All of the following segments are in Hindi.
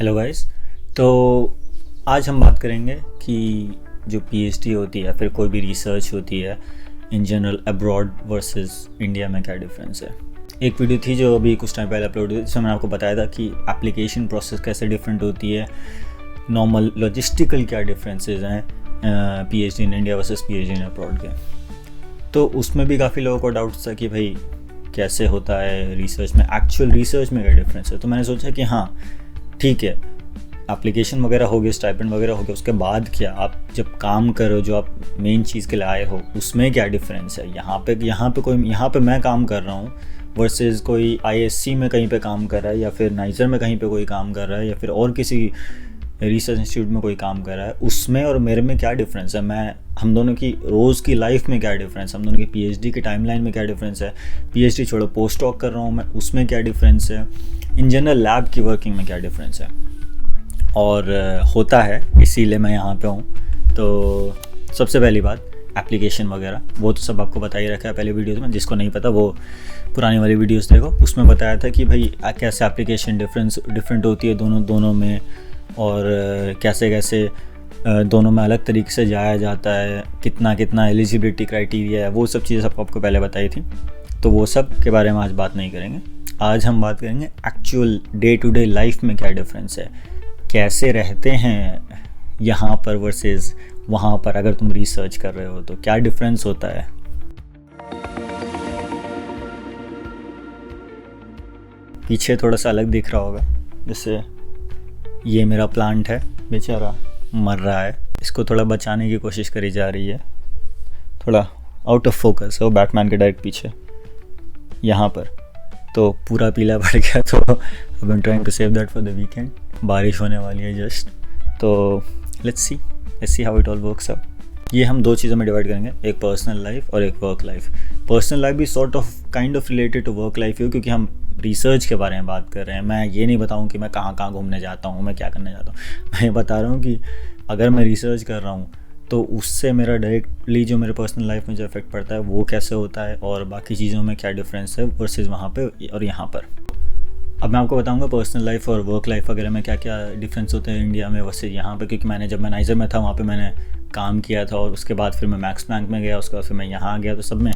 Hello guys. तो आज हम बात करेंगे कि जो पीएचडी होती है या फिर कोई भी रिसर्च होती है in general abroad versus India में क्या डिफरेंस है। एक वीडियो थी जो अभी कुछ टाइम पहले अपलोड हुई थी, जिसमें मैंने आपको बताया था कि एप्लीकेशन प्रोसेस कैसे डिफरेंट होती है, नॉर्मल लॉजिस्टिकल क्या डिफरेंसेस हैं PhD in India versus PhD in abroad के। तो उसमें भी काफ़ी लोगों को डाउट था कि भाई कैसे होता है रिसर्च में, एक्चुअल रिसर्च में क्या डिफरेंस है। तो मैंने सोचा कि हाँ ठीक है, एप्लीकेशन वगैरह हो गया, स्टाइपेंड वगैरह हो गया, उसके बाद क्या आप जब काम करो, जो आप मेन चीज़ के लिए आए हो, उसमें क्या डिफरेंस है। यहाँ पे मैं काम कर रहा हूँ वर्सेस कोई आईएससी में कहीं पे काम कर रहा है, या फिर नाइजर में कहीं पे कोई काम कर रहा है, या फिर और किसी रिसर्च इंस्टीट्यूट में कोई काम कर रहा है, उसमें और मेरे में क्या डिफरेंस है। हम दोनों की रोज़ की लाइफ में क्या डिफरेंस है, हम दोनों की पीएचडी की टाइमलाइन में क्या डिफरेंस है, पीएचडी छोड़ो पोस्ट डॉक कर रहा हूँ मैं, उसमें क्या डिफरेंस है, इन जनरल लैब की वर्किंग में क्या डिफरेंस है। और होता है, इसीलिए मैं यहाँ पे हूँ। तो सबसे पहली बात एप्लीकेशन वगैरह वो तो सब आपको बता ही रखा है पहले वीडियोस में। जिसको नहीं पता वो पुरानी वाली वीडियोस देखो, उसमें बताया था कि भाई कैसे एप्लीकेशन डिफरेंट होती है दोनों में, और कैसे कैसे दोनों में अलग तरीके से जाया जाता है, कितना एलिजिबिलिटी क्राइटेरिया है, वो सब चीज़ें सबको आपको पहले बताई थी। तो वो सब के बारे में आज बात नहीं करेंगे। आज हम बात करेंगे actual day to day life में क्या डिफरेंस है, कैसे रहते हैं यहाँ पर वर्सेस वहाँ पर। अगर तुम रिसर्च कर रहे हो तो क्या डिफरेंस होता है। पीछे थोड़ा सा अलग दिख रहा होगा, जैसे ये मेरा प्लांट है, बेचारा मर रहा है, इसको थोड़ा बचाने की कोशिश करी जा रही है। थोड़ा आउट ऑफ फोकस है वो बैटमैन के डायरेक्ट पीछे यहाँ पर, तो पूरा पीला पड़ गया। तो I am trying to save that for the weekend. बारिश होने वाली है जस्ट, तो let's see how it all works out. ये हम दो चीज़ों में डिवाइड करेंगे, एक पर्सनल लाइफ और एक वर्क लाइफ। पर्सनल लाइफ भी sort of kind of related to work life है, क्योंकि हम रिसर्च के बारे में बात कर रहे हैं। मैं ये नहीं बताऊँ कि मैं कहाँ घूमने जाता हूँ, मैं क्या करने जाता हूँ। मैं ये बता रहा हूँ कि अगर मैं रिसर्च कर रहा हूँ तो उससे मेरा डायरेक्टली जो मेरे पर्सनल लाइफ में जो इफेक्ट पड़ता है वो कैसे होता है, और बाकी चीज़ों में क्या डिफरेंस है वर्सेस वहाँ पे और यहाँ पर। अब मैं आपको बताऊंगा पर्सनल लाइफ और वर्क लाइफ वगैरह में क्या क्या डिफरेंस होते हैं इंडिया में वर्सेस यहाँ पे, क्योंकि जब मैं नाइजर में था वहाँ पे मैंने काम किया था, और उसके बाद फिर मैं मैक्स प्लैंक में गया, उसके बाद फिर मैं यहाँ आ गया। तो सब में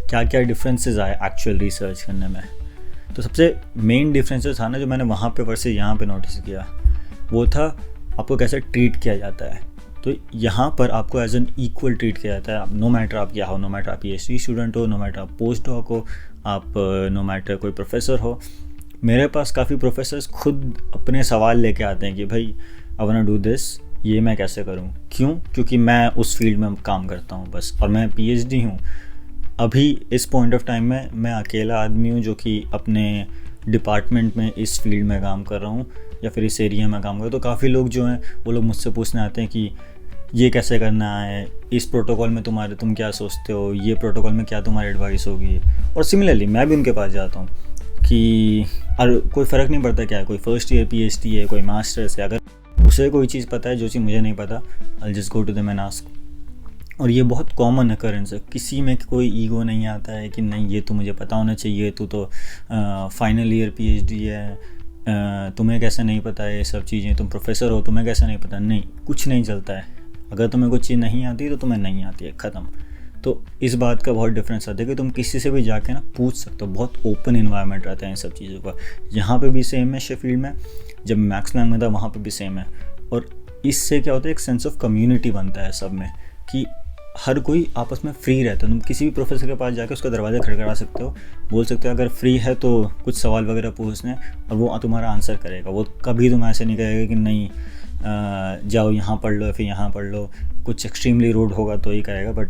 क्या क्या डिफरेंसेस आए एक्चुअल रिसर्च करने में। तो सबसे मेन डिफरेंसेस था ना जो मैंने वहाँ पे वर्सेस यहाँ पे नोटिस किया, वो था आपको कैसे ट्रीट किया जाता है। तो यहाँ पर आपको एज एन इक्वल ट्रीट किया जाता है, नो मैटर आप क्या हो, नो मैटर आप पीएचडी स्टूडेंट हो, नो मैटर आप पोस्ट डॉक हो, आप नो मैटर कोई प्रोफेसर हो। मेरे पास काफ़ी प्रोफेसर्स खुद अपने सवाल लेके आते हैं कि भाई I want to do this, ये मैं कैसे करूँ। क्यों? क्योंकि मैं उस फील्ड में काम करता हूँ बस, और मैं पीएचडी हूँ। अभी इस पॉइंट ऑफ टाइम में मैं अकेला आदमी हूँ जो कि अपने डिपार्टमेंट में इस फील्ड में काम कर रहा हूँ, या फिर इस एरिया में काम कर रहा हूँ। तो काफ़ी लोग जो हैं वो लोग मुझसे पूछने आते हैं कि ये कैसे करना है, इस प्रोटोकॉल में तुम क्या सोचते हो, ये प्रोटोकॉल में क्या तुम्हारी एडवाइस होगी। और सिमिलरली मैं भी उनके पास जाता हूँ कि और कोई फ़र्क नहीं पड़ता क्या है, कोई फर्स्ट ईयर पीएचडी है, कोई मास्टर्स है, अगर उसे कोई चीज़ पता है जो चीज़ मुझे नहीं पता, I just go to them and ask. और ये बहुत कॉमन अकरेंस है, किसी में कोई ईगो नहीं आता है कि नहीं ये तो मुझे पता होना चाहिए, तू तो फाइनल ईयर पीएचडी है, तुम्हें कैसे नहीं पता है ये सब चीज़ें, तुम प्रोफेसर हो तुम्हें कैसे नहीं पता। नहीं, कुछ नहीं चलता है। अगर तुम्हें कुछ चीज़ नहीं आती तो तुम्हें नहीं आती है, ख़त्म। तो इस बात का बहुत डिफरेंस आता है कि तुम किसी से भी जाके ना पूछ सकते हो, बहुत ओपन इन्वायरमेंट रहता है इन सब चीज़ों का। यहाँ पे भी सेम है शेफील्ड में, जब मैक्स प्लैंक में था वहाँ पे भी सेम है। और इससे क्या होता है, एक सेंस ऑफ कम्युनिटी बनता है सब में, कि हर कोई आपस में फ्री रहता है। तुम किसी भी प्रोफेसर के पास जाकर उसका दरवाज़ा खड़खड़ा सकते हो, बोल सकते हो अगर फ्री है तो कुछ सवाल वगैरह पूछने, और वो तुम्हारा आंसर करेगा। वो कभी तुम ऐसे नहीं कहेगा कि नहीं जाओ यहाँ पढ़ लो या फिर यहाँ पढ़ लो। कुछ एक्सट्रीमली रूड होगा तो ही करेगा, बट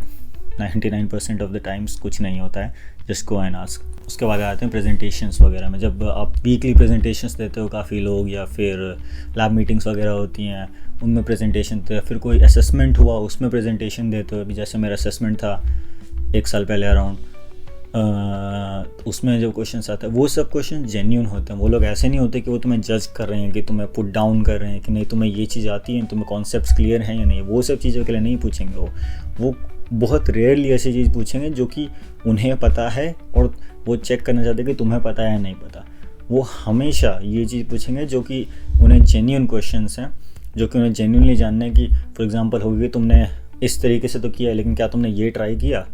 99% ऑफ द टाइम्स कुछ नहीं होता है, जस्ट गो एंड आस्क। उसके बाद आते हैं प्रेजेंटेशंस वगैरह में। जब आप वीकली प्रेजेंटेशंस देते हो काफ़ी लोग, या फिर लैब मीटिंग्स वगैरह होती हैं उनमें प्रेजेंटेशन देते हो, फिर कोई असेसमेंट हुआ उसमें प्रेजेंटेशन देते हो। अभी जैसे मेरा असेसमेंट था 1 साल पहले अराउंड, उसमें जो क्वेश्चंस आते हैं वो सब क्वेश्चन जेन्यून होते हैं। वो लोग ऐसे नहीं होते कि वो तुम्हें जज कर रहे हैं, कि तुम्हें पुट डाउन कर रहे हैं कि नहीं तुम्हें ये चीज़ आती है, तुम्हें कॉन्सेप्ट्स क्लियर हैं या नहीं। वो सब चीज़ों के लिए नहीं पूछेंगे। वो बहुत रेयरली ऐसी चीज़ पूछेंगे जो कि उन्हें पता है, और वो चेक करना चाहते हैं कि तुम्हें पता है या नहीं पता। वो हमेशा ये चीज़ पूछेंगे जो कि उन्हें जेन्युइन क्वेश्चंस हैं, जो कि उन्हें जेन्युइनली जानना है कि फॉर एग्जांपल होगी तुमने इस तरीके से तो किया है, लेकिन क्या तुमने ये ट्राई किया?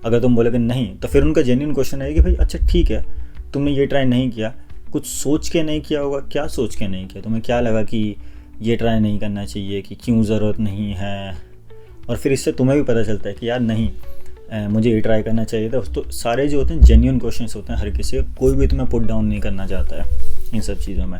अगर तुम बोलोगे नहीं, तो फिर उनका जेन्युइन क्वेश्चन है कि भाई अच्छा ठीक है, तुमने ये ट्राई नहीं किया, कुछ सोच के नहीं किया होगा। क्या सोच के नहीं किया? तुम्हें क्या लगा कि ये ट्राई नहीं करना चाहिए, कि क्यों ज़रूरत नहीं है? और फिर इससे तुम्हें भी पता चलता है कि यार नहीं, मुझे ये ट्राई करना चाहिए था। तो सारे जो होते हैं जेन्युइन क्वेश्चंस होते हैं हर किसी का, कोई भी तुम्हें पुट डाउन नहीं करना चाहता है इन सब चीज़ों में।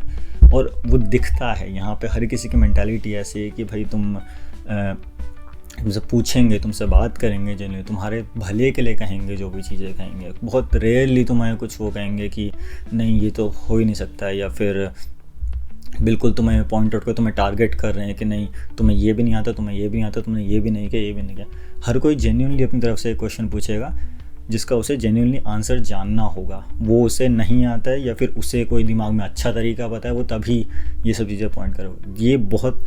और वो दिखता है यहाँ पे, हर किसी की मेंटालिटी ऐसी है कि भाई तुमसे पूछेंगे, तुमसे बात करेंगे, जेन्युइन तुम्हारे भले के लिए कहेंगे, जो भी चीज़ें कहेंगे। बहुत रेयरली तुम्हें कुछ वो कहेंगे कि नहीं ये तो हो ही नहीं सकता है, या फिर बिल्कुल तुम्हें पॉइंट आउट कर, तुम्हें टारगेट कर रहे हैं कि नहीं तुम्हें ये भी नहीं आता, तुम्हें ये भी नहीं आता, तुमने ये भी नहीं किया, ये भी नहीं किया। हर कोई जेन्युइनली अपनी तरफ से एक क्वेश्चन पूछेगा जिसका उसे जेन्युइनली आंसर जानना होगा। वो उसे नहीं आता है या फिर उसे कोई दिमाग में अच्छा तरीका पता है, वो तभी ये सब चीज़ें पॉइंट करो। ये बहुत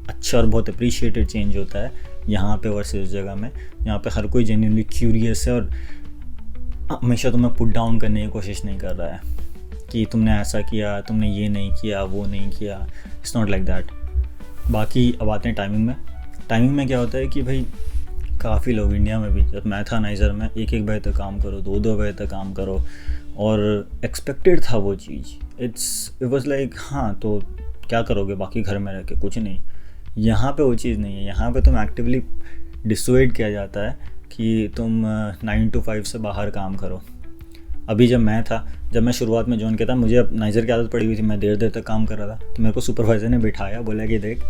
अच्छा और बहुत अप्रिशिएटेड चेंज होता है यहाँ पे वर्सेस उस जगह में। यहाँ पे हर कोई जेन्युइनली क्यूरियस है और हमेशा तुम्हें पुट डाउन करने की कोशिश नहीं कर रहा है कि तुमने ऐसा किया, तुमने ये नहीं किया, वो नहीं किया। It's not like that. बाकी अब आते हैं टाइमिंग में। टाइमिंग में क्या होता है कि भाई काफ़ी लोग इंडिया में भी, जब मैं था नाइजर में, 1-1 बजे तक काम करो, 2-2 बजे तक काम करो, और एक्सपेक्टेड था वो चीज़। इट वाज लाइक हाँ तो क्या करोगे बाकी घर में रह के? कुछ नहीं। यहाँ पे वो चीज़ नहीं है। यहाँ पे तुम एक्टिवली डिसुएड किया जाता है कि तुम 9 to 5 से बाहर काम करो। अभी जब मैं शुरुआत में जॉइन किया था, मुझे अब नाइजर की आदत पड़ी हुई थी, मैं देर तक काम कर रहा था, तो मेरे को सुपरवाइज़र ने बिठाया, बोला कि देख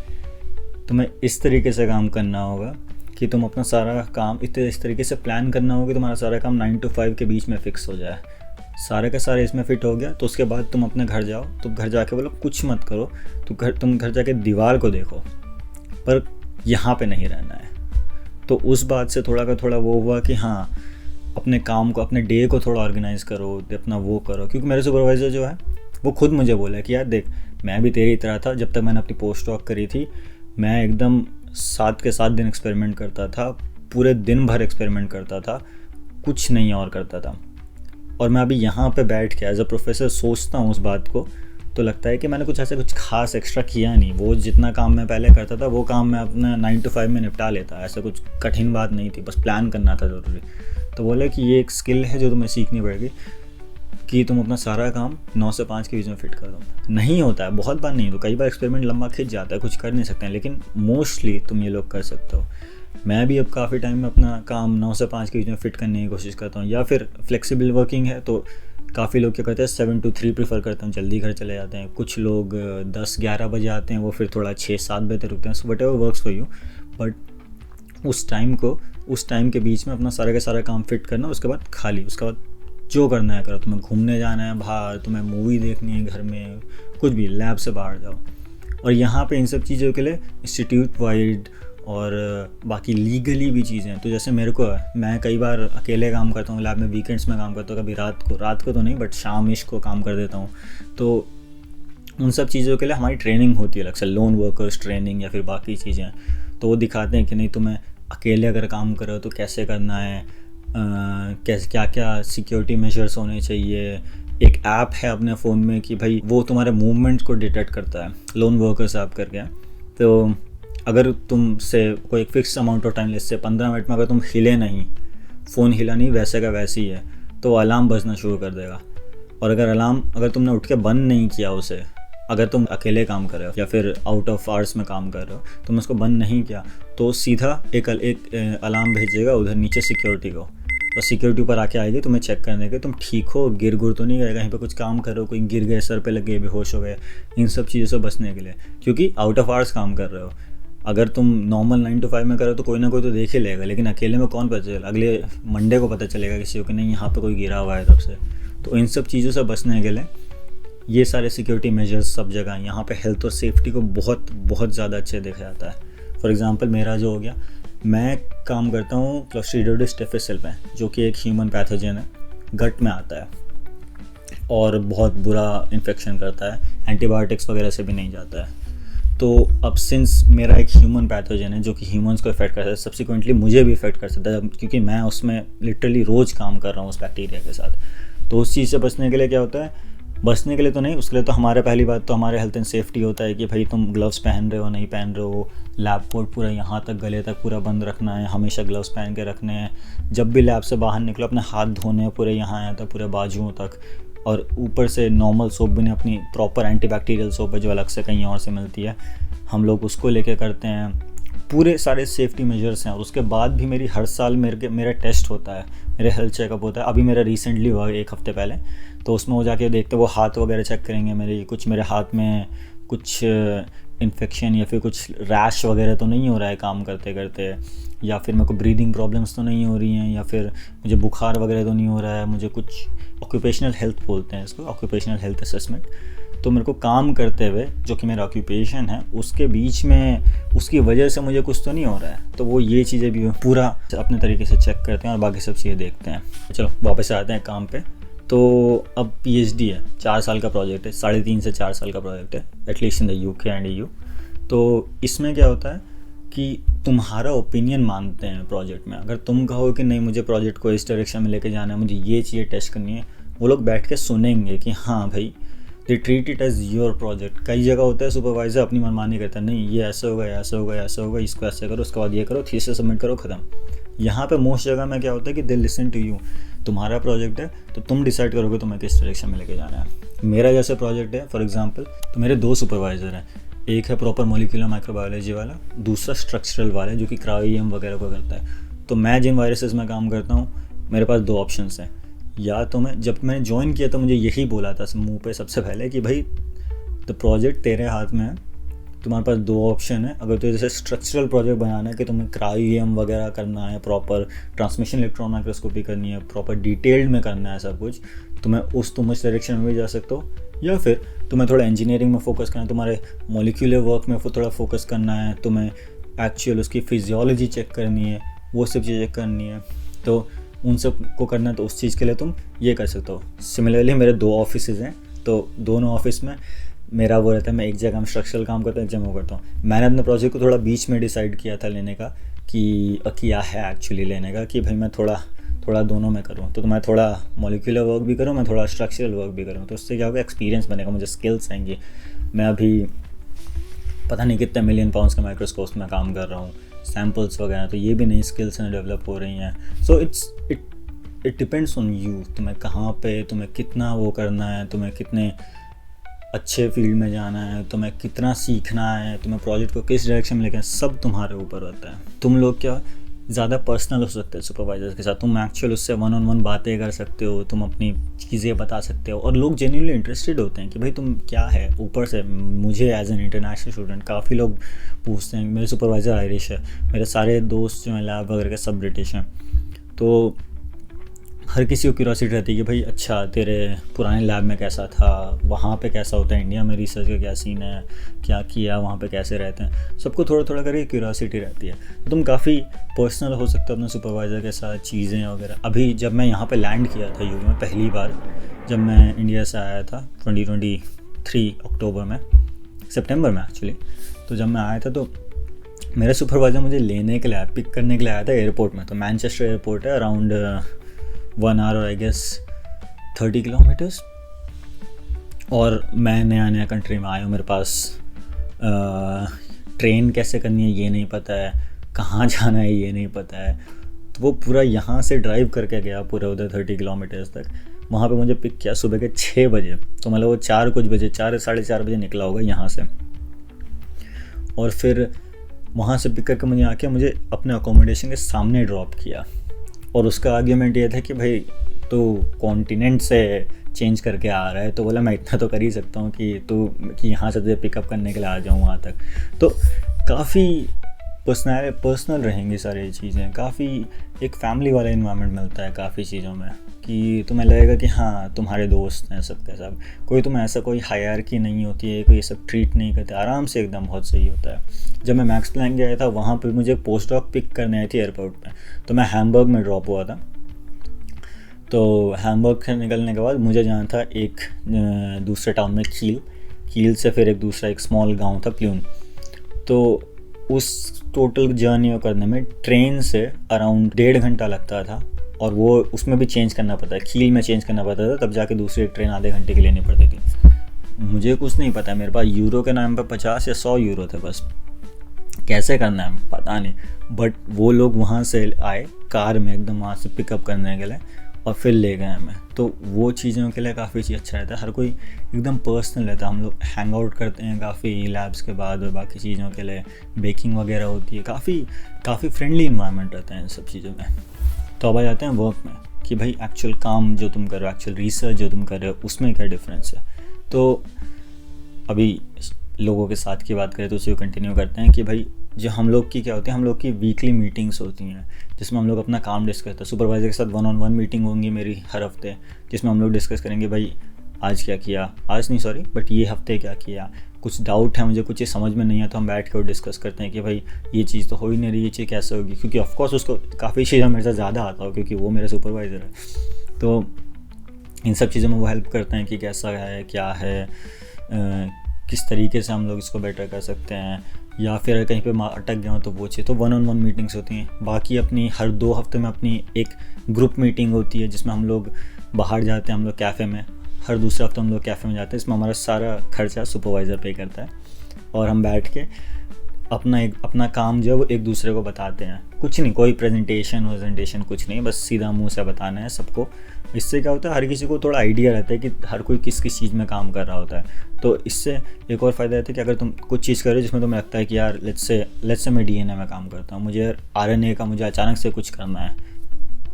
तुम्हें इस तरीके से काम करना होगा कि तुम अपना सारा काम इस तरीके से प्लान करना होगा कि तुम्हारा सारा काम 9 to 5 के बीच में फ़िक्स हो जाए। सारे का सारे इसमें फ़िट हो गया तो उसके बाद तुम अपने घर जाओ। तो घर जाके बोलो कुछ मत करो, तुम घर जाके दीवार को देखो, पर यहाँ पे नहीं रहना है। तो उस बात से थोड़ा का थोड़ा वो हुआ कि हाँ, अपने काम को, अपने डे को थोड़ा ऑर्गेनाइज़ करो, अपना वो करो। क्योंकि मेरे सुपरवाइज़र जो है वो खुद मुझे बोला कि यार देख, मैं भी तेरी तरह था। जब तक मैंने अपनी पोस्ट डॉक करी थी, मैं एकदम 7 के 7 दिन एक्सपेरिमेंट करता था, पूरे दिन भर एक्सपेरिमेंट करता था, कुछ नहीं और करता था। और मैं अभी यहाँ पे बैठ के एज अ प्रोफेसर सोचता हूँ उस बात को, तो लगता है कि मैंने कुछ खास एक्स्ट्रा किया नहीं। वो जितना काम मैं पहले करता था वो काम मैं अपना 9 to 5 में निपटा लेता। ऐसा कुछ कठिन बात नहीं थी, बस प्लान करना था ज़रूरी। तो बोले कि ये एक स्किल है जो तुम्हें सीखनी पड़ेगी कि तुम अपना सारा काम 9 से 5 के बीच में फिट कर दो। नहीं होता है, बहुत बार नहीं, तो कई बार एक्सपेरिमेंट लंबा खिंच जाता है, कुछ कर नहीं सकते हैं, लेकिन मोस्टली तुम ये लोग कर सकते हो। मैं भी अब काफ़ी टाइम में अपना काम 9 से 5 के बीच में फ़िट करने की कोशिश करता हूँ। या फिर फ्लेक्सिबल वर्किंग है तो काफ़ी लोग क्या करते हैं 7 to 3 प्रीफर करते हैं, जल्दी घर चले जाते हैं। कुछ लोग 10-11 बजे आते हैं, वो फिर थोड़ा 6-7 बजे तक रुकते हैं। So what ever works for you, but उस टाइम के बीच में अपना सारा का सारा काम फिट करना। उसके बाद खाली, उसके बाद जो करना है करो। तुम्हें घूमने जाना है बाहर, तुम्हें मूवी देखनी है घर में, कुछ भी, लैब से बाहर जाओ। और यहाँ पे इन सब चीज़ों के लिए इंस्टीट्यूट वाइड और बाकी लीगली भी चीज़ें हैं। तो जैसे मेरे को है, मैं कई बार अकेले काम करता हूँ लैब में, वीकेंड्स में काम करता हूँ, कभी रात को तो नहीं, बट शाम को काम कर देता हूँ। तो उन सब चीज़ों के लिए हमारी ट्रेनिंग होती है अलग से, लोन वर्कर्स ट्रेनिंग या फिर बाकी चीज़ें। तो वो दिखाते हैं कि नहीं, तुम्हें अकेले अगर काम करो तो कैसे करना है, कैसे क्या क्या सिक्योरिटी मेजर्स होने चाहिए। एक ऐप है अपने फ़ोन में कि भाई वो तुम्हारे मूवमेंट्स को डिटेक्ट करता है, लोन वर्कर्स ऐप करके। तो अगर तुमसे कोई एक फिक्स अमाउंट ऑफ टाइम, जैसे 15 मिनट में अगर तुम हिले नहीं, फ़ोन हिला नहीं, वैसे का वैसे ही है, तो अलार्म बजना शुरू कर देगा। और अगर तुमने उठ के बंद नहीं किया उसे, अगर तुम अकेले काम कर रहे हो या फिर आउट ऑफ आवर्स में काम कर रहे हो, तुमने उसको बंद नहीं किया, तो सीधा एक अलार्म भेजेगा उधर नीचे सिक्योरिटी को, और सिक्योरिटी ऊपर आके आएगी तुम्हें चेक करने के तुम ठीक हो, गिर तो नहीं गए, कहीं पे कुछ काम कर रहे हो, कोई गिर गए, सर पे लग गए, बेहोश हो गए, इन सब चीज़ों से बचने के लिए। क्योंकि आउट ऑफ आवर्स काम कर रहे हो। अगर तुम नॉर्मल 9 to 5 में करो तो कोई ना कोई तो देख ही लेगा, लेकिन अकेले में कौन पता चलेगा? अगले मंडे को पता चलेगा किसी को कि नहीं यहाँ पे कोई गिरा हुआ है तब से। तो इन सब चीज़ों से बचने के लिए ये सारे सिक्योरिटी मेजर्स सब जगह, यहाँ पे हेल्थ और सेफ्टी को बहुत बहुत ज़्यादा अच्छे देखा जाता है। फॉर एग्जांपल मेरा जो हो गया, मैं काम करता हूँ क्लोस्ट्रीडियोइडिस डिफिसिल में, जो कि एक ह्यूमन पैथोजन है, गट में आता है और बहुत बुरा इन्फेक्शन करता है, एंटीबायोटिक्स वगैरह से भी नहीं जाता है। तो अब सिंस मेरा एक ह्यूमन पैथोजन है जो कि ह्यूमंस को इफेक्ट करता है, सब्सिक्वेंटली मुझे भी इफेक्ट कर सकता है, क्योंकि मैं उसमें लिटरली रोज़ काम कर रहा हूँ उस बैक्टीरिया के साथ। तो उस चीज़ से बचने के लिए क्या होता है, बचने के लिए तो नहीं, उसके लिए तो हमारे पहली बात तो हमारे हेल्थ एंड सेफ्टी होता है कि भाई तुम ग्लव्स पहन रहे हो नहीं पहन रहे हो, लैब कोट पूरा यहाँ तक गले तक पूरा बंद रखना है, हमेशा ग्लव्स पहन के रखने हैं, जब भी लैब से बाहर निकलो अपने हाथ धोने हैं पूरे यहाँ आया तक पूरे बाजुओं तक, और ऊपर से नॉर्मल सोप भी नहीं, अपनी प्रॉपर एंटीबैक्टीरियल सोप है जो अलग से कहीं और से मिलती है, हम लोग उसको लेके करते हैं, पूरे सारे सेफ्टी मेजर्स हैं। और उसके बाद भी मेरी हर साल मेरा टेस्ट होता है, मेरे हेल्थ चेकअप होता है। अभी मेरा रिसेंटली हुआ 1 हफ्ते पहले, तो उसमें वो जाके देखते वो हाथ वगैरह चेक करेंगे मेरे हाथ में कुछ इन्फेक्शन या फिर कुछ रैश वगैरह तो नहीं हो रहा है काम करते करते, या फिर मेरे को ब्रीदिंग प्रॉब्लम्स तो नहीं हो रही हैं, या फिर मुझे बुखार वगैरह तो नहीं हो रहा है, मुझे कुछ ऑक्यूपेशनल हेल्थ बोलते हैं इसको, ऑक्यूपेशनल हेल्थ असेसमेंट। तो मेरे को काम करते हुए जो कि मेरा ऑक्यूपेशन है उसके बीच में उसकी वजह से मुझे कुछ तो नहीं हो रहा है, तो वो ये चीज़ें भी पूरा अपने तरीके से चेक करते हैं और बाकी सब चीज़ें देखते हैं। चलो वापस आते हैं काम पे। तो अब पीएचडी है, 4 साल का प्रोजेक्ट है, 3.5 से 4 साल का प्रोजेक्ट है, at least in the UK and EU। तो इसमें क्या होता है कि तुम्हारा ओपिनियन मानते हैं प्रोजेक्ट में। अगर तुम कहो कि नहीं मुझे प्रोजेक्ट को इस डायरेक्शन में लेके जाना है, मुझे ये चीज़ें टेस्ट करनी है, वो लोग बैठ के सुनेंगे कि हाँ भाई they treat it as your project. कई जगह होता है सुपरवाइज़र अपनी मनमानी करता है, नहीं ये ऐसे होगा ऐसे होगा ऐसे होगा, इसको ऐसे करो, उसके बाद ये करो, थीसिस सबमिट करो, ख़त्म। यहाँ पे मोस्ट जगह में क्या होता है कि दे लिसन टू यू, तुम्हारा प्रोजेक्ट है तो तुम डिसाइड करोगे तुम्हें किस डायरेक्शन में लेके जाना है। मेरा जैसे प्रोजेक्ट है फॉर एग्जांपल, तो मेरे 2 सुपरवाइज़र हैं, एक है प्रॉपर मॉलिक्यूलर माइक्रोबायोलॉजी वाला, दूसरा स्ट्रक्चरल वाला जो कि क्रायो वगैरह को करता है। तो मैं जिन वायरसेस में काम करता हूँ मेरे पास 2 ऑप्शंस हैं, या तो जब मैंने ज्वाइन किया तो मुझे यही बोला था मुंह पे सबसे पहले कि भाई तो प्रोजेक्ट तेरे हाथ में है, तुम्हारे पास 2 ऑप्शन है। अगर तो जैसे स्ट्रक्चरल प्रोजेक्ट बनाना है कि तुम्हें क्रायो वगैरह करना है, प्रॉपर ट्रांसमिशन इलेक्ट्रॉन माइक्रोस्कोपी करनी है, प्रॉपर डिटेल्ड में करना है सब कुछ, तुम उस डायरेक्शन में भी जा सकते हो, या फिर तुम्हें थोड़ा इंजीनियरिंग में फोकस करना है, तुम्हारे मॉलिक्यूलर वर्क में थोड़ा फोकस करना है, तुम्हें एक्चुअल उसकी फिजियोलॉजी चेक करनी है, वो सब चीज़ें करनी है, तो उन सब को करना है, तो उस चीज़ के लिए तुम ये कर सकते हो। सिमिलरली मेरे 2 ऑफिसेज़ हैं, तो दोनों ऑफिस में मेरा वो रहता है, मैं एक जगह में स्ट्रक्चरल काम करता हूँ, एक जगह करता हूँ। मैंने अपने प्रोजेक्ट को थोड़ा बीच में डिसाइड किया था लेने का कि क्या है एक्चुअली लेने का, कि भाई मैं थोड़ा दोनों में करूँ, तो मैं थोड़ा मॉलिक्यूलर वर्क भी करूँ, मैं थोड़ा स्ट्रक्चरल वर्क भी करूँ, तो उससे क्या होगा एक्सपीरियंस बनेगा, मुझे स्किल्स आएंगी। मैं अभी पता नहीं कितने मिलियन पाउंड्स के माइक्रोस्कोप्स में काम कर रहा हूँ, सैम्पल्स वगैरह, तो ये भी नई स्किल्स हैं डेवलप हो रही हैं। So it depends on you, तुम्हें कहाँ पे, तुम्हें कितना वो करना है, तुम्हें कितने अच्छे फील्ड में जाना है, तुम्हें कितना सीखना है, तुम्हें प्रोजेक्ट को किस डायरेक्शन में लेकर, सब तुम्हारे ऊपर होता है। तुम लोग क्या ज़्यादा पर्सनल हो सकते हैं सुपरवाइजर के साथ, तुम एक्चुअल उससे 1-on-1 बातें कर सकते हो, तुम अपनी चीज़ें बता सकते हो, और लोग जेन्युइनली इंटरेस्टेड होते हैं कि भाई तुम क्या है। ऊपर से मुझे एज एन इंटरनेशनल स्टूडेंट काफ़ी लोग पूछते हैं, मेरे सुपरवाइज़र आयरिश है, मेरे सारे दोस्त जो हैं लैब वगैरह के सब ब्रिटिश हैं, तो हर किसी को क्यूरियोसिटी रहती है कि भाई अच्छा तेरे पुराने लैब में कैसा था, वहाँ पे कैसा होता है, इंडिया में रिसर्च का क्या सीन है, क्या किया वहाँ पे, कैसे रहते हैं, सबको थोड़ा थोड़ा करके क्यूरियोसिटी रहती है। तो तुम काफ़ी पर्सनल हो सकते हो अपने सुपरवाइज़र के साथ, चीज़ें वगैरह। अभी जब मैं यहाँ पे लैंड किया था यूके में पहली बार, जब मैं इंडिया से आया था 2023 अक्टूबर में, सितंबर में एक्चुअली, तो जब मैं आया था तो मेरा सुपरवाइज़र मुझे लेने के लिए आया, पिक करने के लिए आया था एयरपोर्ट में। तो मैनचेस्टर एयरपोर्ट है, around 1 hour I guess 30 kilometres, और मैं नया कंट्री में आया हूँ, मेरे पास ट्रेन कैसे करनी है ये नहीं पता है, कहाँ जाना है ये नहीं पता है। तो वो पूरा यहाँ से ड्राइव करके गया पूरा उधर 30 किलोमीटर्स तक, वहाँ पे मुझे पिक किया सुबह के 6 बजे, तो मतलब वो 4 कुछ बजे, 4-4:30 बजे निकला होगा यहाँ से, और फिर वहाँ से पिक करके मुझे अपने अकोमोडेशन के सामने ड्रॉप किया। और उसका आर्ग्यूमेंट ये था कि भाई तो कॉन्टिनेंट से चेंज करके आ रहा है, तो बोला मैं इतना तो कर ही सकता हूँ कि यहाँ से तुझे पिकअप करने के लिए आ जाऊँ वहाँ तक। तो काफ़ी पर्सनल रहेंगी सारी चीज़ें, काफ़ी एक फैमिली वाला इन्वायरमेंट मिलता है काफ़ी चीज़ों में, कि तुम्हें लगेगा कि हाँ तुम्हारे दोस्त हैं सब के सब, कोई तुम्हें ऐसा कोई हायरार्की नहीं होती है, कोई ये सब ट्रीट नहीं करते, आराम से एकदम बहुत सही होता है। जब मैं मैक्स प्लैंक गया था वहाँ पर मुझे पोस्ट डॉक पिक करने आई थी एयरपोर्ट पर, तो मैं हैम्बर्ग में ड्रॉप हुआ था। तो हैम्बर्ग से निकलने के बाद मुझे जाना था एक दूसरे टाउन में कील से फिर एक स्मॉल गाँव था प्लून। तो उस टोटल जर्नी करने में ट्रेन से अराउंड 1.5 घंटा लगता था, और वो उसमें भी चेंज करना पड़ता है, कील में चेंज करना पड़ता था, तब जाके दूसरी ट्रेन आधे घंटे की लेनी पड़ती थी। मुझे कुछ नहीं पता, मेरे पास यूरो के नाम पे 50 या 100 यूरो थे बस, कैसे करना है पता नहीं। बट वो लोग वहाँ से आए कार में एकदम वहाँ से पिकअप करने के लिए और फिर ले गए हमें। तो वो चीज़ों के लिए काफ़ी चीज़ अच्छा रहता है, हर कोई एकदम पर्सनल रहता है। हम लोग हैंग आउट करते हैं काफ़ी लैब्स के बाद, और बाकी चीज़ों के लिए बेकिंग वगैरह होती है, काफ़ी फ्रेंडली इन्वायरमेंट रहता है इन सब चीज़ों में। तो अब आ जाते हैं वर्क में कि भाई एक्चुअल काम जो तुम कर रहे हो, एक्चुअल रिसर्च जो तुम कर रहे हो, उसमें क्या डिफरेंस है। तो अभी लोगों के साथ की बात करें तो उसे कंटिन्यू करते हैं कि भाई जो हम लोग की क्या होती है, हम लोग की वीकली मीटिंग्स होती हैं जिसमें हम लोग अपना काम डिस्कस करते हैं। सुपरवाइज़र के साथ 1-on-1 मीटिंग होंगी मेरी हर हफ्ते, जिसमें हम लोग डिस्कस करेंगे भाई आज क्या किया, आज नहीं सॉरी बट ये हफ्ते क्या किया, कुछ डाउट है मुझे, कुछ चीज़ समझ में नहीं है तो हम बैठ कर डिस्कस करते हैं कि भाई ये चीज़ तो हो ही नहीं रही, ये चीज़ कैसे होगी। क्योंकि ऑफकोर्स उसको काफ़ी चीज़ें मेरे से ज़्यादा आता हो क्योंकि वो मेरा सुपरवाइज़र है, तो इन सब चीज़ों में वो हेल्प करते हैं कि कैसा है, क्या है, किस तरीके से हम लोग इसको बेटर कर सकते हैं, या फिर कहीं पे अटक गया हो तो वो चीज़। तो 1-on-1 मीटिंग्स होती हैं। बाकी अपनी हर 2 हफ्ते में अपनी एक ग्रुप मीटिंग होती है जिसमें हम लोग बाहर जाते हैं, हम लोग कैफ़े में, हर दूसरे हफ्ते हम लोग कैफ़े में जाते हैं। इसमें हमारा सारा खर्चा सुपरवाइज़र पे करता है और हम बैठ के अपना काम जो है वो एक दूसरे को बताते हैं। कुछ नहीं, कोई प्रेजेंटेशन कुछ नहीं, बस सीधा मुंह से बताना है सबको। इससे क्या होता है, हर किसी को थोड़ा आइडिया रहता है कि हर कोई किस किस चीज़ में काम कर रहा होता है। तो इससे एक और फ़ायदा रहता है कि अगर तुम कुछ चीज़ कर रहे हो जिसमें तुम्हें लगता है कि यार लेट्स से मैं DNA में काम करता हूँ, मुझे RNA का मुझे अचानक से कुछ करना है,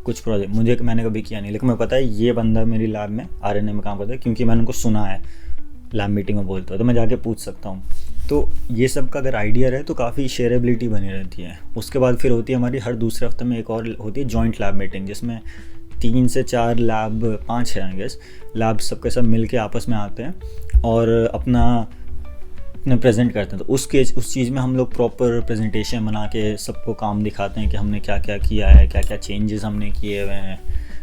कुछ प्रोजेक्ट मैंने कभी किया नहीं, लेकिन मैं पता है ये बंदा मेरी लैब में RNA में काम करता है क्योंकि मैंने उनको सुना है लैब मीटिंग में बोलता है, तो मैं जाके पूछ सकता हूँ। तो ये सब का अगर आइडिया रहे तो काफ़ी शेयरेबिलिटी बनी रहती है। उसके बाद फिर होती है हमारी हर दूसरे हफ्ते में एक और होती है जॉइंट लैब मीटिंग, जिसमें 3 से 4 लैब, 5 है आई गेस, लैब सबके सब मिल के आपस में आते हैं और अपने प्रेजेंट करते हैं। तो उस चीज़ में हम लोग प्रॉपर प्रेजेंटेशन बना के सबको काम दिखाते हैं कि हमने क्या क्या किया है, क्या क्या चेंजेस हमने किए हुए हैं।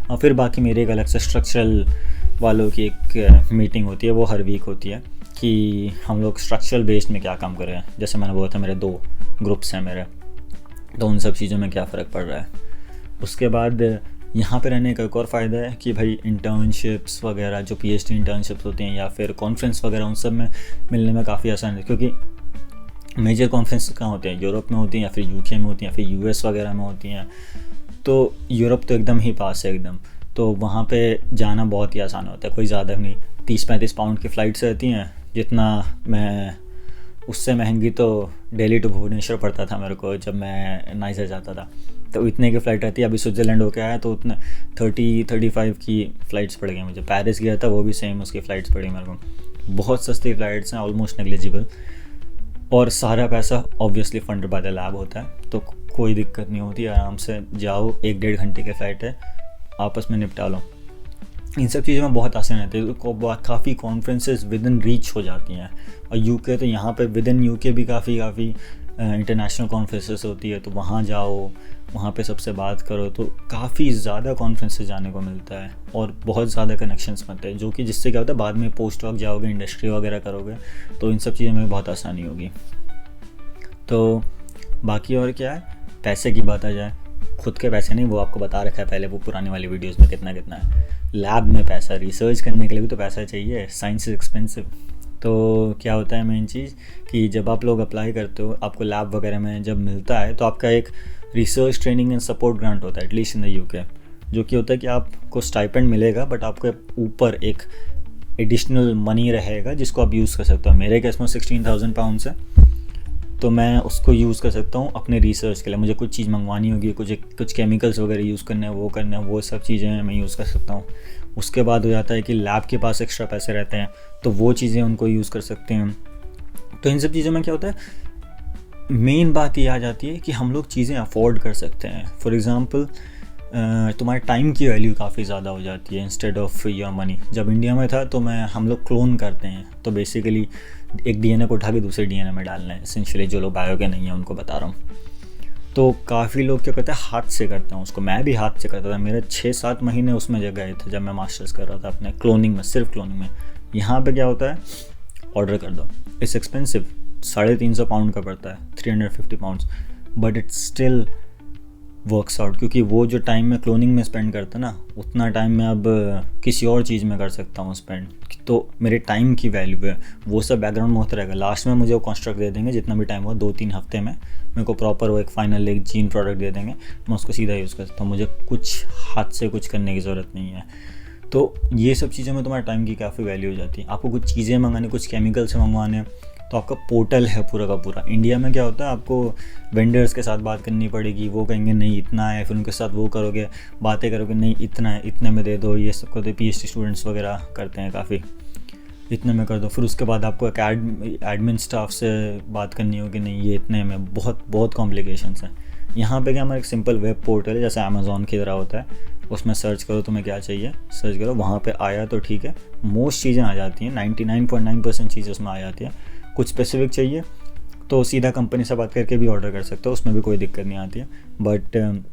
और फिर बाकी मेरे एक अलग से स्ट्रक्चरल वालों की एक मीटिंग होती है, वो हर वीक होती है कि हम लोग स्ट्रक्चरल बेस्ड में क्या काम कर रहे हैं। जैसे मैंने बोला था मेरे 2 ग्रुप्स हैं मेरे, तो उन सब चीज़ों में क्या फ़र्क पड़ रहा है। उसके बाद यहाँ पे रहने का एक और फ़ायदा है कि भाई इंटर्नशिप्स वगैरह, जो PhD इंटर्नशिप्स होती हैं या फिर कॉन्फ्रेंस वगैरह, उन सब में मिलने में काफ़ी आसान है। क्योंकि मेजर कॉन्फ्रेंस कहाँ होते हैं, यूरोप में होती हैं या फिर UK में होती हैं या फिर US वगैरह में होती हैं। तो यूरोप तो एकदम ही पास है एकदम, तो वहाँ पे जाना बहुत ही आसान होता है, कोई ज़्यादा नहीं। 30-35 पाउंड की फ़्लाइट्स रहती हैं, जितना मैं उससे महंगी तो दिल्ली टू भुवनेश्वर पड़ता था मेरे को जब मैं नाइजर जाता था, तो इतने की फ़्लाइट रहती है। अभी स्विट्ज़रलैंड होके आया तो उतने 30-35 की फ़्लाइट्स पड़ गई मुझे। पेरिस गया था, वो भी सेम उसकी फ़्लाइट्स पड़ी मेरे को। बहुत सस्ती फ़्लाइट्स हैं, ऑलमोस्ट नेग्लिजिबल, और सारा पैसा obviously funded by the lab होता है, तो कोई दिक्कत नहीं होती। आराम से जाओ, 1-1.5 घंटे की फ़्लाइट है, आपस में निपटा लो। इन सब चीज़ों में बहुत आसान रहती है। तो काफ़ी कॉन्फ्रेंसेस विद इन रीच हो जाती हैं। और UK तो यहाँ पे विद इन UK भी काफ़ी इंटरनेशनल कॉन्फ्रेंसेस होती है, तो वहाँ जाओ, वहाँ पे सबसे बात करो, तो काफ़ी ज़्यादा कॉन्फ्रेंसेस जाने को मिलता है और बहुत ज़्यादा कनेक्शंस बनते हैं, जो कि जिससे क्या होता है बाद में पोस्ट वॉक जाओगे, इंडस्ट्री वगैरह करोगे, तो इन सब चीज़ों में बहुत आसानी होगी। तो बाकी और क्या है, पैसे की बात आ जाए, खुद के पैसे नहीं, वो आपको बता रखा है पहले वो पुरानी वाली वीडियोस में कितना है। लैब में पैसा, रिसर्च करने के लिए भी तो पैसा चाहिए, साइंस इज़ एक्सपेंसिव। तो क्या होता है मेन चीज़ कि जब आप लोग अप्लाई करते हो, आपको लैब वगैरह में जब मिलता है तो आपका एक research training and support grant होता है, एटलीस्ट इन द UK, जो कि होता है कि आपको स्टाइपेंड मिलेगा बट आपके ऊपर एक एडिशनल मनी रहेगा जिसको आप यूज़ कर सकते हो। मेरे केस में 16,000 पाउंड्स है, तो मैं उसको यूज़ कर सकता हूँ अपने रिसर्च के लिए। मुझे कुछ चीज़ मंगवानी होगी, कुछ केमिकल्स वगैरह यूज़ करने हैं, वो सब चीज़ें मैं यूज़ कर सकता हूँ। उसके बाद हो जाता है कि लैब के पास एक्स्ट्रा पैसे रहते हैं, तो वो चीज़ें उनको यूज़ कर सकते हैं। तो इन सब चीज़ों में क्या होता है, मेन बात ये आ जाती है कि हम लोग चीज़ें अफोर्ड कर सकते हैं। फॉर एग्ज़ाम्पल तुम्हारे टाइम की वैल्यू काफ़ी ज़्यादा हो जाती है इंस्टेड ऑफ योर मनी। जब इंडिया में था तो हम लोग क्लोन करते हैं, तो बेसिकली एक DNA को उठा के दूसरे DNA में डालना है एसेंशियली, जो लोग बायो के नहीं हैं उनको बता रहा हूँ। तो काफ़ी लोग क्या करते हैं, हाथ से करते हैं उसको। मैं भी हाथ से करता था, मेरे 6-7 महीने उसमें गए थे जब मैं मास्टर्स कर रहा था अपने क्लोनिंग में, सिर्फ क्लोनिंग में। यहाँ पे क्या होता है, ऑर्डर कर दो, इट्स एक्सपेंसिव, 350 पाउंड का पड़ता है, 350 pounds, but it's still works out, क्योंकि वो जो टाइम मैं क्लोनिंग में स्पेंड करता ना, उतना टाइम मैं अब किसी और चीज़ में कर सकता हूँ स्पेंड, तो मेरे टाइम की वैल्यू है वो सब बैकग्राउंड में होता रहेगा। लास्ट में मुझे वो कॉन्स्ट्रक्ट दे देंगे, जितना भी टाइम हो 2-3 हफ्ते में मेरे को प्रॉपर वो एक फाइनल एक जीन प्रोडक्ट दे देंगे, मैं उसको सीधा यूज़ कर सकता हूँ, मुझे कुछ हाथ से कुछ करने की ज़रूरत नहीं है। तो ये सब चीज़ों में तुम्हारे टाइम की काफ़ी वैल्यू हो जाती है। आपको कुछ चीज़ें मंगाने, कुछ केमिकल से मंगवाने, तो आपका पोर्टल है पूरा का पूरा। इंडिया में क्या होता है, आपको वेंडर्स के साथ बात करनी पड़ेगी, वो कहेंगे नहीं इतना है, फिर उनके साथ वो करोगे, बातें करोगे, नहीं इतना है, इतने में दे दो, ये सब करते PhD स्टूडेंट्स वगैरह करते हैं काफ़ी, इतने में कर दो। फिर उसके बाद आपको एक एडमिन स्टाफ से बात करनी होगी, नहीं ये इतने में, बहुत बहुत कॉम्प्लिकेशंस हैं। यहाँ पे क्या हमारा एक सिंपल वेब पोर्टल है, जैसे अमेज़ॉन की तरह होता है, उसमें सर्च करो तुम्हें क्या चाहिए, सर्च करो, वहाँ पे आया तो ठीक है, मोस्ट चीज़ें आ जाती हैं, 99.9% चीज़ें उसमें आ जाती हैं। कुछ स्पेसिफिक चाहिए तो सीधा कंपनी से बात करके भी ऑर्डर कर सकते हो, उसमें भी कोई दिक्कत नहीं आती है। बट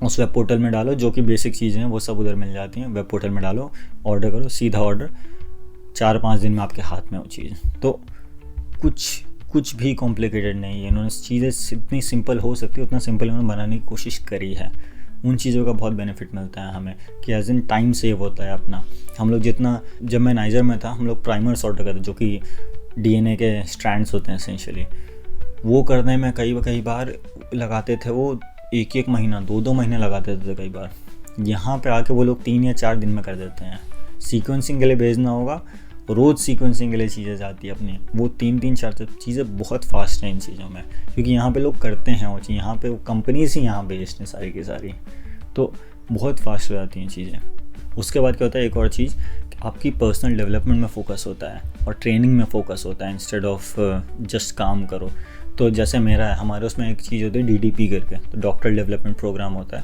उस वेब पोर्टल में डालो, जो कि बेसिक चीज़ें हैं वो सब उधर मिल जाती हैं, वेब पोर्टल में डालो, ऑर्डर करो, सीधा ऑर्डर, 4-5 दिन में आपके हाथ में वो चीज़। तो कुछ भी कॉम्प्लिकेटेड नहीं है, इन्होंने चीज़ें जितनी सिंपल हो सकती है उतना सिंपल इन्होंने बनाने की कोशिश करी है। उन चीज़ों का बहुत बेनिफिट मिलता है हमें कि एज इन टाइम सेव होता है अपना। हम लोग जितना, जब मैं नाइजर में था, हम लोग प्राइमर्स ऑर्डर करते, जो कि DNA के स्ट्रैंड्स होते हैं एसेंशियली, वो करने में कई बार लगाते थे, वो 1-1 महीना 2-2 महीने लगाते थे कई बार। यहाँ पे आके वो लोग 3 या 4 दिन में कर देते हैं। सीक्वेंसिंग के लिए भेजना होगा, रोज़ सीक्वेंसिंग के लिए चीज़ें जाती है अपनी, वो 3-4 चीज़ें बहुत फास्ट हैं इन चीज़ों में, क्योंकि यहाँ पे लोग करते हैं वो चीज़, यहाँ पे वो कंपनीज ही यहाँ बेस्ड हैं सारी की सारी, तो बहुत फास्ट हो जाती हैं चीज़ें। उसके बाद क्या होता है, एक और चीज़, आपकी पर्सनल डेवलपमेंट में फोकस होता है और ट्रेनिंग में फोकस होता है, इंस्टेड ऑफ जस्ट काम करो। तो जैसे मेरा है, हमारे उसमें एक चीज़ होती है DDP करके, तो डॉक्टर डेवलपमेंट प्रोग्राम होता है,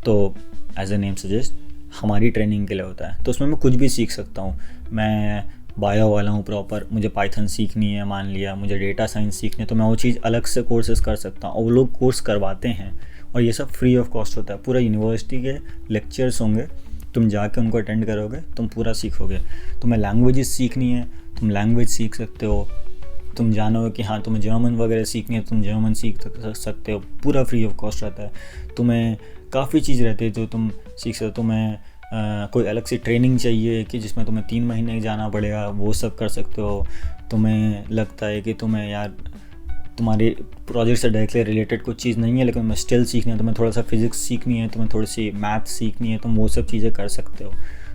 तो एज ए नेम सजेस्ट हमारी ट्रेनिंग के लिए होता है। तो उसमें मैं कुछ भी सीख सकता हूँ। मैं बायो वाला हूँ प्रॉपर, मुझे पाइथन सीखनी है, मान लिया मुझे डेटा साइंस सीखनी है, तो मैं वो चीज़ अलग से कोर्सेज कर सकता हूँ, और वो लोग कोर्स करवाते हैं, और ये सब फ्री ऑफ कॉस्ट होता है। पूरा यूनिवर्सिटी के लेक्चर्स होंगे, तुम जाके उनको अटेंड करोगे, तुम पूरा सीखोगे। तुम्हें लैंग्वेजेस सीखनी है, तुम लैंग्वेज सीख सकते हो। तुम जानोगे कि हाँ तुम्हें जर्मन वगैरह सीखनी है, तुम जर्मन सीख सकते हो, पूरा फ्री ऑफ कॉस्ट रहता है। तुम्हें काफ़ी चीज़ रहती है जो तुम सीख सकते हो। तुम्हें कोई अलग से ट्रेनिंग चाहिए कि जिसमें तुम्हें 3 महीने जाना पड़ेगा, वो सब कर सकते हो। तुम्हें लगता है कि तुम्हें यार तुम्हारे प्रोजेक्ट से डायरेक्टली रिलेटेड कुछ चीज़ नहीं है, लेकिन तुम्हें स्टिल सीखनी है, तुम्हें थोड़ा सा फिजिक्स सीखनी है, तुम्हें थोड़ी सी मैथ सीखनी है, तुम वो सब चीज़ें कर सकते हो।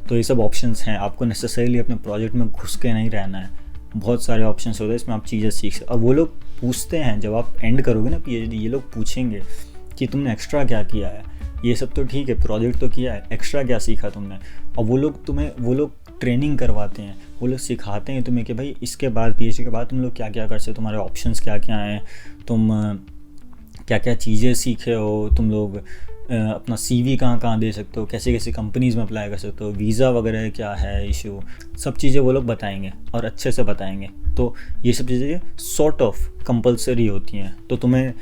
तो ये सब ऑप्शंस हैं, आपको नेसेसरीली अपने प्रोजेक्ट में घुस के नहीं रहना है, बहुत सारे ऑप्शंस होते हैं, इसमें आप चीज़ें सीख सकते। और वो लोग पूछते हैं, जब आप एंड करोगे ना PhD, ये लोग पूछेंगे कि तुमने एक्स्ट्रा क्या किया है। ये सब तो ठीक है, प्रोजेक्ट तो किया है, एक्स्ट्रा क्या सीखा तुमने। और वो लोग ट्रेनिंग करवाते हैं, वो लोग सिखाते हैं तुम्हें कि भाई इसके बाद PhD के बाद तुम लोग क्या क्या कर सकते हो, तुम्हारे ऑप्शंस क्या क्या हैं, तुम क्या क्या चीज़ें सीखे हो, तुम लोग अपना CV कहाँ दे सकते हो, कैसे कैसे कंपनीज़ में अप्लाई कर सकते हो, वीज़ा वगैरह क्या है इशू, सब चीज़ें वो लोग बताएंगे और अच्छे से बताएंगे। तो ये सब चीज़ें सॉर्ट ऑफ कंपलसरी होती हैं। तो तुम्हें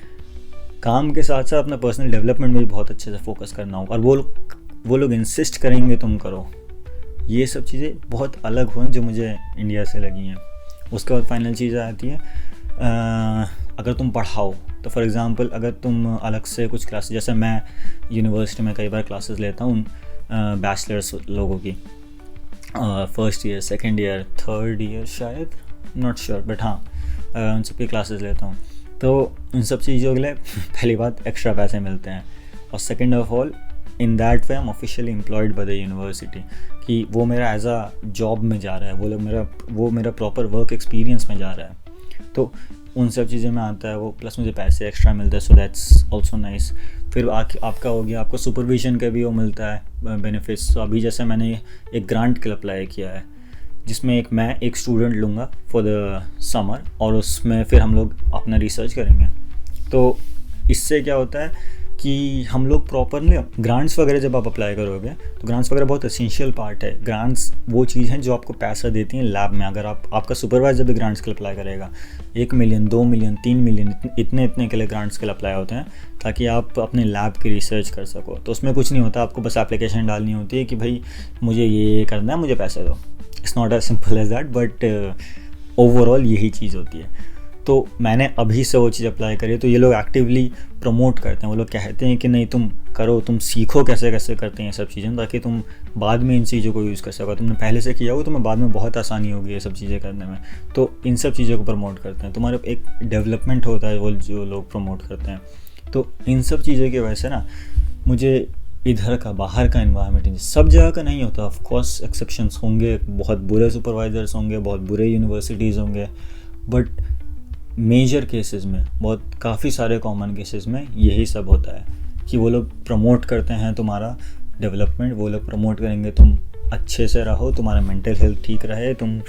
काम के साथ साथ अपना पर्सनल डेवलपमेंट में भी बहुत अच्छे से फोकस करना होगा, और वो लोग इंसिस्ट करेंगे तुम करो। ये सब चीज़ें बहुत अलग हुई जो मुझे इंडिया से लगी हैं। उसके बाद फाइनल चीज़ आती है, अगर तुम पढ़ाओ, तो फॉर एग्ज़ाम्पल अगर तुम अलग से कुछ क्लासेस, जैसे मैं यूनिवर्सिटी में कई बार क्लासेस लेता हूँ बैचलर्स लोगों की, first year, second year, third year शायद, नॉट श्योर, बट हाँ उन सब की क्लासेस लेता हूँ। तो उन सब चीज़ों के लिए पहली बात एक्स्ट्रा पैसे मिलते हैं, और second of all in that way I am officially employed by the university, कि वो मेरा एज अ जॉब में जा रहा है, वो मेरा प्रॉपर वर्क एक्सपीरियंस में जा रहा है। तो उन सब चीज़ें में आता है वो, प्लस मुझे पैसे एक्स्ट्रा मिलते हैं, सो दैट्स ऑल्सो नाइस। फिर आपका हो गया, आपको सुपरविजन का भी वो मिलता है बेनिफिट्स। तो अभी जैसे मैंने एक ग्रांट के लिए अप्लाई किया है, जिसमें मैं एक स्टूडेंट लूँगा फॉर द समर, और उसमें फिर हम लोग अपना रिसर्च करेंगे। तो इससे क्या होता है कि हम लोग प्रॉपरली ग्रांट्स वगैरह जब आप अप्लाई करोगे, तो ग्रांट्स वगैरह बहुत एसेंशियल पार्ट है। ग्रांट्स वो चीज़ हैं जो आपको पैसा देती हैं लैब में। अगर आपका सुपरवाइजर भी ग्रांट्स के लिए अप्लाई करेगा, 1 मिलियन 2 मिलियन 3 मिलियन इतने के लिए ग्रांट्स के लिए अप्लाई होते हैं, ताकि आप अपने लैब की रिसर्च कर सको। तो उसमें कुछ नहीं होता, आपको बस एप्लीकेशन डालनी होती है कि भाई मुझे ये करना है, मुझे पैसे दो। It's not as simple as that, but overall यही चीज़ होती है। तो मैंने अभी से वो चीज़ अप्लाई करी है। तो ये लोग एक्टिवली प्रमोट करते हैं, वो लोग कहते हैं कि नहीं तुम करो, तुम सीखो कैसे कैसे करते हैं ये सब चीज़ें, ताकि तुम बाद में इन चीज़ों को यूज़ कर सको। तुमने पहले से किया हो तुम्हें बाद में बहुत आसानी होगी ये सब चीज़ें करने में। तो इन सब चीज़ों को प्रमोट करते हैं, तुम्हारा एक डेवलपमेंट होता है वो जो लोग प्रमोट करते हैं। तो इन सब चीज़ों की वजह से ना मुझे इधर का बाहर का इन्वायरमेंट सब जगह का नहीं होता, ऑफ कोर्स एक्सेप्शंस होंगे, बहुत बुरे सुपरवाइज़र्स होंगे, बहुत बुरे यूनिवर्सिटीज़ होंगे, बट मेजर केसेस में, बहुत काफ़ी सारे कॉमन केसेस में यही सब होता है कि वो लोग प्रमोट करते हैं तुम्हारा डेवलपमेंट, वो लोग प्रमोट करेंगे तुम अच्छे से रहो, तुम्हारा मेंटल हेल्थ ठीक रहे, तुम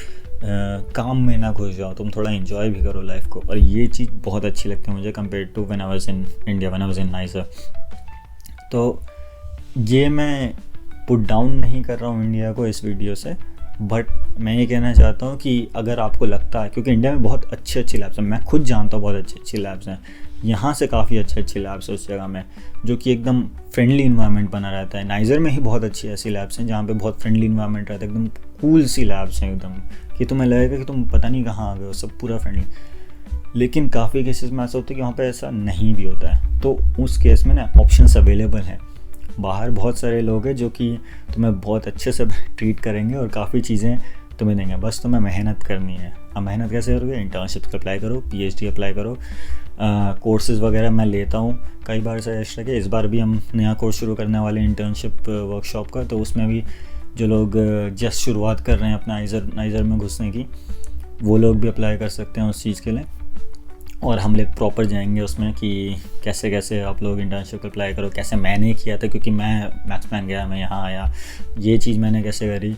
काम में ना घुस जाओ, तुम थोड़ा एंजॉय भी करो लाइफ को। और ये चीज़ बहुत अच्छी लगती है मुझे compare to when I was in India, when I was in Niger. तो ये मैं पुट डाउन नहीं कर रहा हूँ इंडिया को इस वीडियो से, बट मैं ये कहना चाहता हूँ कि अगर आपको लगता है, क्योंकि इंडिया में बहुत अच्छे अच्छी लैब्स हैं, मैं खुद जानता हूँ बहुत अच्छी लैब्स हैं, यहाँ से काफ़ी अच्छी लैब्स है उस जगह में, जो कि एकदम फ्रेंडली इन्वायरमेंट बना रहता है। नाइजर में ही बहुत अच्छी ऐसी लैब्स हैं जहाँ पे बहुत फ्रेंडली इन्वायरमेंट रहता है, एकदम कूल सी लैब्स हैं एकदम, कि तुम्हें लगेगा कि तुम पता नहीं कहाँ आ गए हो, सब पूरा फ्रेंडली। लेकिन काफ़ी केसेस में ऐसा होता है कि वहाँ पे ऐसा नहीं भी होता है। तो उस केस में ना ऑप्शंस अवेलेबल हैं, बाहर बहुत सारे लोग हैं जो कि तुम्हें बहुत अच्छे से ट्रीट करेंगे और काफ़ी चीज़ें तुम्हें देंगे, बस तुम्हें मेहनत करनी है। अब मेहनत कैसे करोगे? इंटर्नशिप अप्लाई करो, PhD अप्लाई करो, कोर्सेज़ वगैरह मैं लेता हूँ कई बार से एक्स्ट्रा के। इस बार भी हम नया कोर्स शुरू करने वाले इंटर्नशिप वर्कशॉप का, तो उसमें भी जो लोग जस्ट शुरुआत कर रहे हैं अपना नाइजर में घुसने की, वो लोग भी अप्लाई कर सकते हैं उस चीज़ के लिए। और हम लोग प्रॉपर जाएंगे उसमें कि कैसे कैसे आप लोग इंटर्नशिप अप्लाई करो, कैसे मैंने किया था, क्योंकि मैं मैथ्स प्लान गया, मैं यहाँ आया, ये चीज़ मैंने कैसे करी,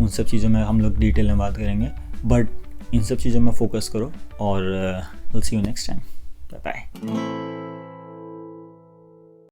उन सब चीज़ों में हम लोग डिटेल में बात करेंगे। बट इन सब चीज़ों में फोकस करो और will see you next time, bye bye.